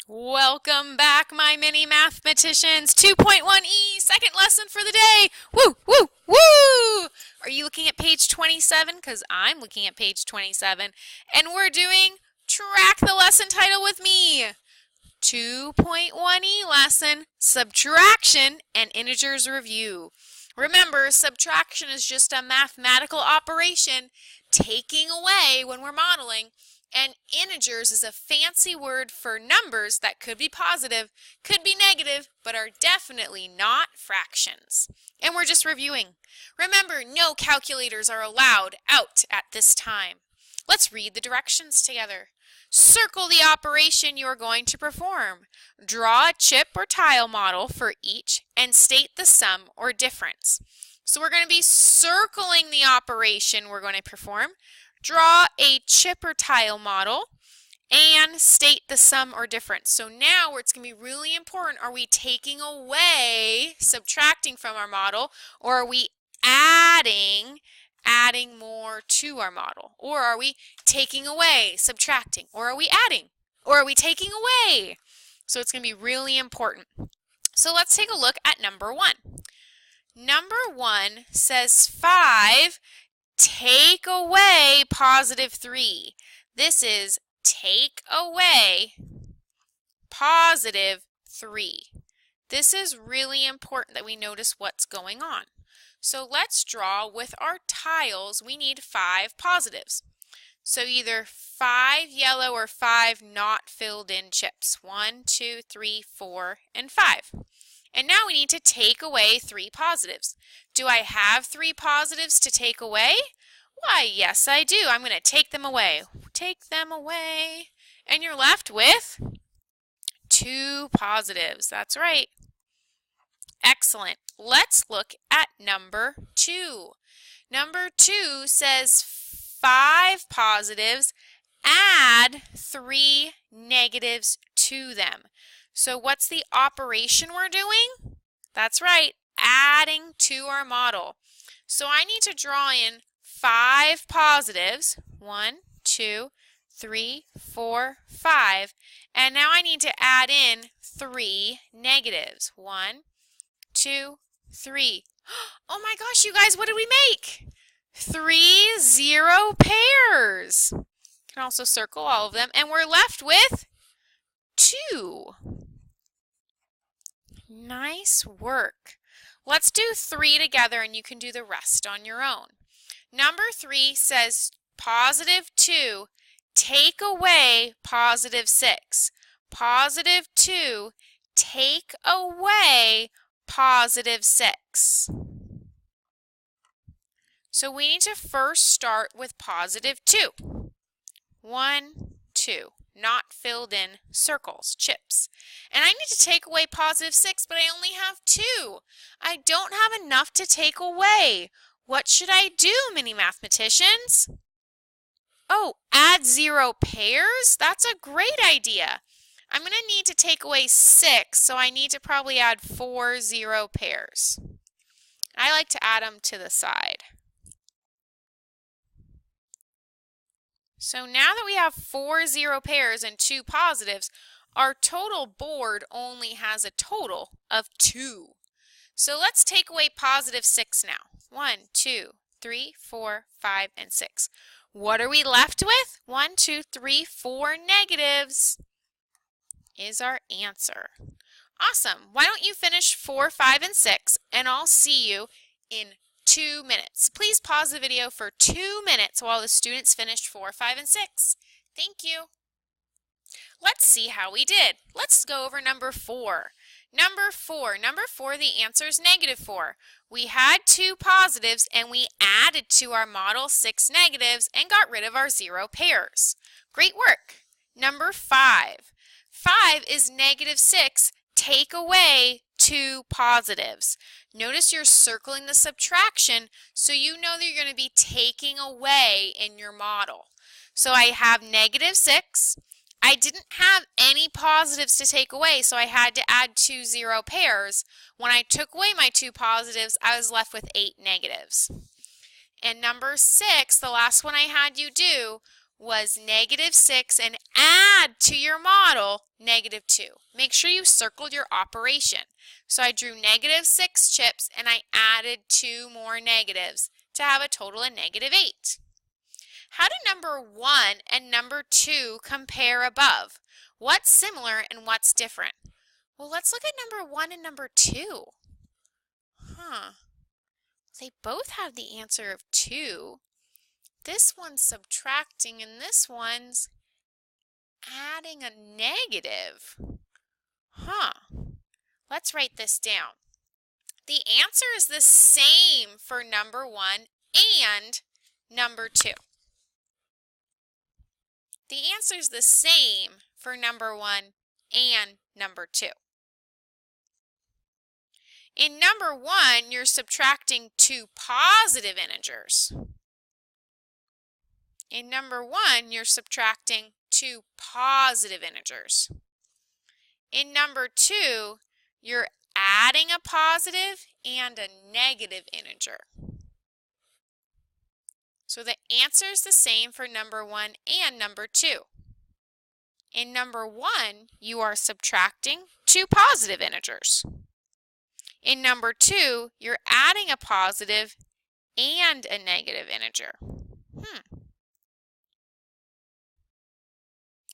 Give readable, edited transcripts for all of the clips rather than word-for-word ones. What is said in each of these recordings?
Welcome back, my mini mathematicians. 2.1e, second lesson for the day. Woo, woo, woo! Are you looking at page 27? Because I'm looking at page 27. And we're doing Track the Lesson title with me. 2.1e lesson, Subtraction and Integers Review. Remember, subtraction is just a mathematical operation taking away when we're modeling. And integers is a fancy word for numbers that could be positive, could be negative, but are definitely not fractions. And we're just reviewing. Remember, no calculators are allowed out at this time. Let's read the directions together. Circle the operation you are going to perform. Draw a chip or tile model for each and state the sum or difference. So we're going to be circling the operation we're going to perform. Draw a chip or tile model and state the sum or difference. So now where it's going to be really important, are we taking away, subtracting from our model, or are we adding more to our model? Or are we taking away, subtracting, or are we adding, or are we taking away? So it's going to be really important. So let's take a look at number 1. Number 1 says 5 take away positive 3. This is take away positive 3. This is really important that we notice what's going on. So let's draw with our tiles. We need 5 positives. So either 5 yellow or 5 not filled in chips. 1, 2, 3, 4, and 5. And now we need to take away 3 positives. Do I have 3 positives to take away? Why, yes, I do. I'm going to take them away. Take them away. And you're left with 2 positives. That's right. Excellent. Let's look at number 2. Number 2 says 5 positives, add 3 negatives to them. So what's the operation we're doing? That's right, adding to our model. So I need to draw in 5 positives, 1, 2, 3, 4, 5, and now I need to add in 3 negatives, 1, 2, 3. Oh my gosh, you guys, what did we make? 3 0 pairs. You can also circle all of them, and we're left with 2. Nice work. Let's do 3 together, and you can do the rest on your own. Number 3 says positive 2, take away positive 6. Positive 2, take away positive 6. So we need to first start with positive 2. 1, 2. Not filled in circles, chips. And I need to take away positive 6, but I only have 2. I don't have enough to take away. What should I do, mini mathematicians? Oh, add 0 pairs? That's a great idea. I'm going to need to take away 6, so I need to probably add 4 0 pairs. I like to add them to the side. So now that we have 4 0 pairs and 2 positives, our total board only has a total of 2. So let's take away positive 6 now. 1, 2, 3, 4, 5, and 6. What are we left with? 1, 2, 3, 4 negatives is our answer. Awesome. Why don't you finish 4, 5, and 6, and I'll see you in 2 minutes. Please pause the video for 2 minutes while the students finish 4, 5, and 6. Thank you. Let's see how we did. Let's go over number 4. Number 4, the answer is negative 4. We had 2 positives and we added to our model 6 negatives and got rid of our 0 pairs. Great work. Number 5. 5 is negative 6. Take away 2 positives. Notice you're circling the subtraction so you know that you're going to be taking away in your model. So I have negative 6. I didn't have any positives to take away, so I had to add 2 0 pairs. When I took away my 2 positives, I was left with 8 negatives. And number 6, the last one I had you do, was -6 and add to your model -2. Make sure you circled your operation. So I drew -6 chips and I added 2 more negatives to have a total of -8. How do number 1 and number 2 compare above? What's similar and what's different? Well, let's look at number 1 and number 2. They both have the answer of 2. This one's subtracting and this one's adding a negative. Let's write this down. The answer is the same for number 1 and number 2. The answer is the same for number 1 and number 2. In number 1, you're subtracting 2 positive integers. In number 1, you're subtracting 2 positive integers. In number 2, you're adding a positive and a negative integer. So the answer is the same for number 1 and number 2. In number 1, you are subtracting 2 positive integers. In number 2, you're adding a positive and a negative integer.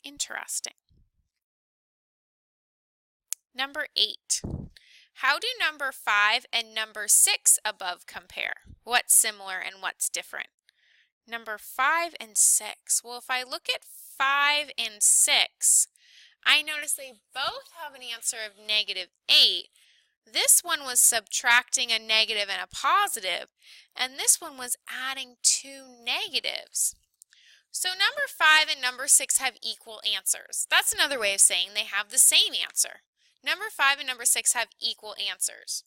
Interesting. Number 8. How do number 5 and number 6 above compare? What's similar and what's different? Number 5 and 6. Well, if I look at 5 and 6, I notice they both have an answer of -8. This one was subtracting a negative and a positive, and this one was adding 2 negatives. So number 5 and number 6 have equal answers. That's another way of saying they have the same answer. Number 5 and number 6 have equal answers.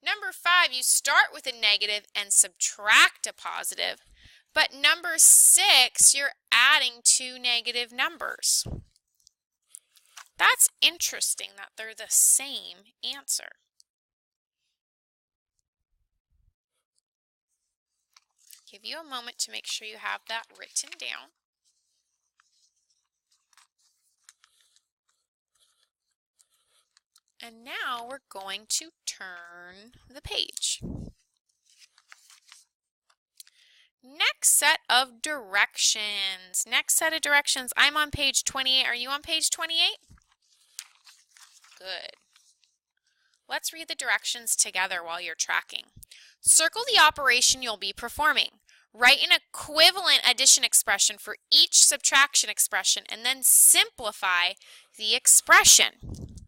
Number 5, you start with a negative and subtract a positive, but number 6, you're adding 2 negative numbers. That's interesting that they're the same answer. Give you a moment to make sure you have that written down. And now we're going to turn the page. Next set of directions. Next set of directions. I'm on page 28. Are you on page 28? Good. Let's read the directions together while you're tracking. Circle the operation you'll be performing. Write an equivalent addition expression for each subtraction expression and then simplify the expression.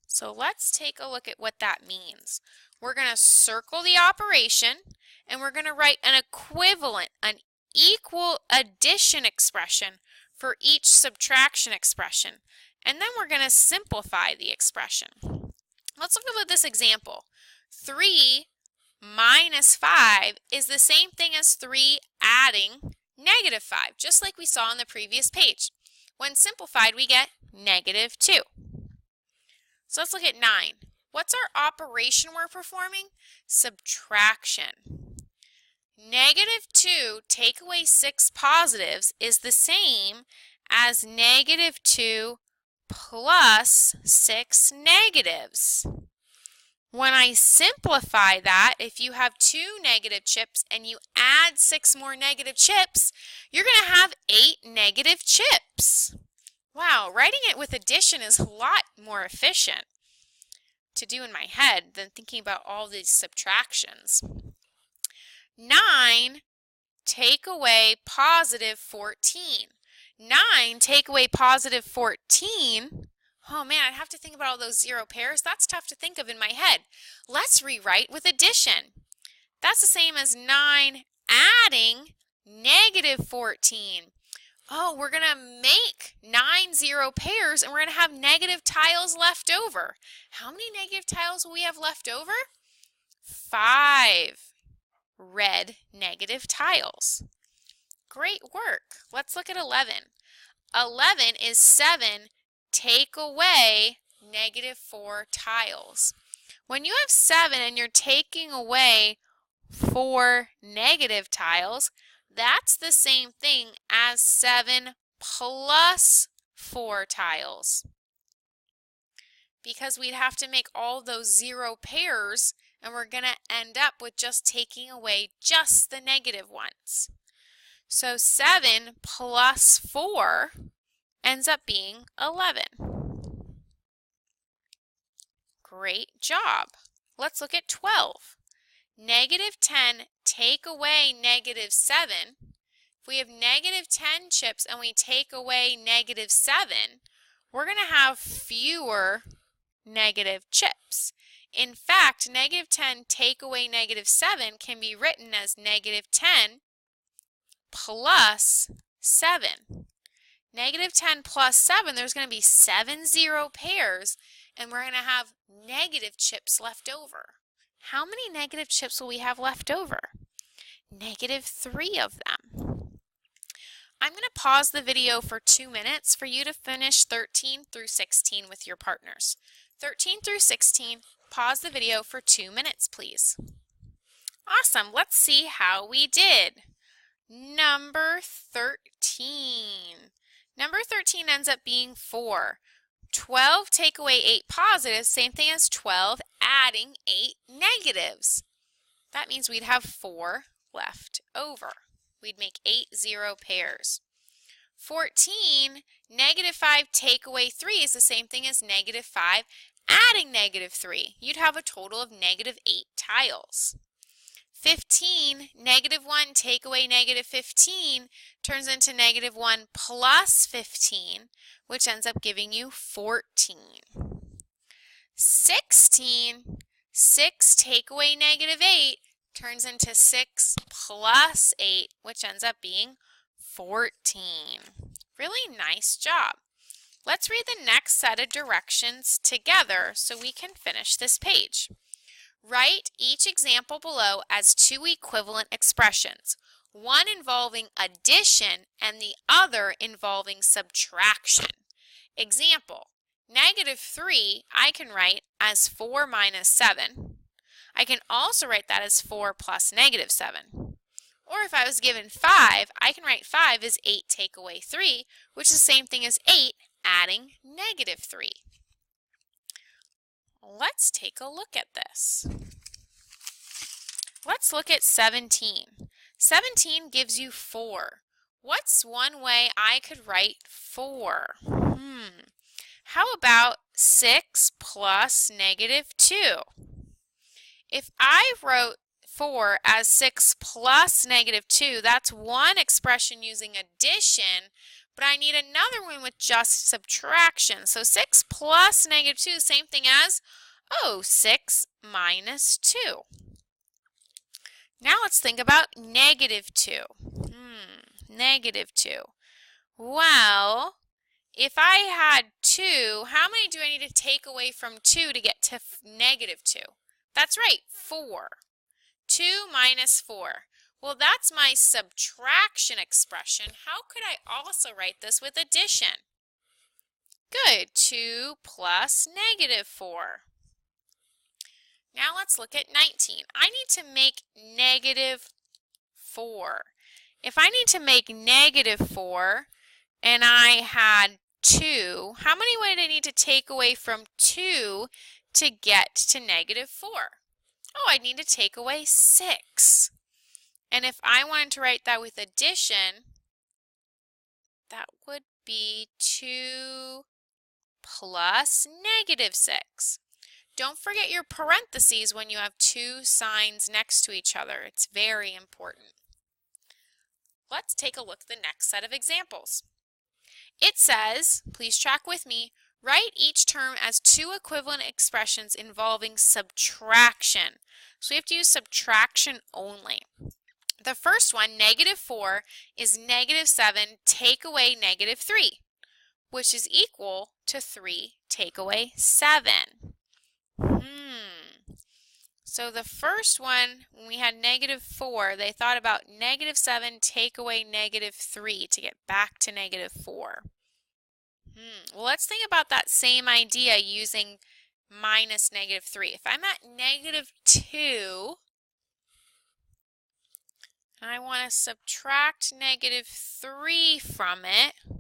So let's take a look at what that means. We're going to circle the operation and we're going to write an equivalent, an equal addition expression for each subtraction expression. And then we're going to simplify the expression. Let's look at this example. 3 minus 5 is the same thing as 3 adding -5, just like we saw on the previous page. When simplified, we get -2. So let's look at 9. What's our operation we're performing? Subtraction. -2 take away 6 positives is the same as -2 plus 6 negatives. When I simplify that, if you have 2 negative chips and you add 6 more negative chips, you're going to have 8 negative chips. Wow, writing it with addition is a lot more efficient to do in my head than thinking about all these subtractions. 9 take away positive 14. 9 take away positive 14. Oh man, I'd have to think about all those 0 pairs. That's tough to think of in my head. Let's rewrite with addition. That's the same as 9 adding -14. Oh, we're going to make 9 0 pairs and we're going to have negative tiles left over. How many negative tiles will we have left over? 5 red negative tiles. Great work. Let's look at 11. 11 is 7 take away -4 tiles. When you have 7 and you're taking away 4 negative tiles, that's the same thing as 7 plus 4 tiles, because we'd have to make all those 0 pairs, and we're going to end up with just taking away just the negative ones. So 7 plus 4 ends up being 11. Great job. Let's look at 12. Negative 10 take away negative 7. If we have negative 10 chips and we take away negative 7, we're going to have fewer negative chips. In fact, negative 10 take away negative 7 can be written as negative 10 plus 7. Negative 10 plus 7, there's going to be 7 0 pairs, and we're going to have negative chips left over. How many negative chips will we have left over? Negative 3 of them. I'm going to pause the video for 2 minutes for you to finish 13 through 16 with your partners. 13 through 16, pause the video for 2 minutes, please. Awesome. Let's see how we did. Number 13. Number 13 ends up being 4. 12 take away 8 positives, same thing as 12 adding 8 negatives. That means we'd have 4 left over. We'd make 8 0 pairs. 14, negative 5 take away 3 is the same thing as negative 5 adding negative 3. You'd have a total of negative 8 tiles. 15, negative 1 take away negative 15 turns into negative 1 plus 15, which ends up giving you 14. 16, 6 take away negative 8 turns into 6 plus 8, which ends up being 14. Really nice job. Let's read the next set of directions together so we can finish this page. Write each example below as 2 equivalent expressions, one involving addition and the other involving subtraction. Example, negative 3 I can write as 4 minus 7. I can also write that as 4 plus negative 7. Or if I was given 5, I can write 5 as 8 take away 3, which is the same thing as 8 adding negative 3. Let's take a look at this. Let's look at 17. 17 gives you 4. What's one way I could write 4? How about 6 plus negative 2? If I wrote 4 as 6 plus negative 2, that's one expression using addition, but I need another one with just subtraction. So 6 plus negative 2, same thing as, 6 minus 2. Now let's think about negative 2. Negative 2. Well, if I had 2, how many do I need to take away from 2 to get to negative 2? That's right, 4. 2 minus 4. Well, that's my subtraction expression. How could I also write this with addition? Good, 2 plus negative 4. Now let's look at 19. I need to make negative 4. If I need to make negative 4 and I had 2, how many would I need to take away from 2 to get to negative 4? I need to take away 6. And if I wanted to write that with addition, that would be 2 plus negative 6. Don't forget your parentheses when you have two signs next to each other. It's very important. Let's take a look at the next set of examples. It says, please track with me, write each term as 2 equivalent expressions involving subtraction. So we have to use subtraction only. The first one, negative 4, is negative 7 take away negative 3, which is equal to 3 take away 7. So the first one, when we had negative 4, they thought about negative 7 take away negative 3 to get back to negative 4. Well, let's think about that same idea using minus negative 3. If I'm at negative 2, and I want to subtract negative 3 from it.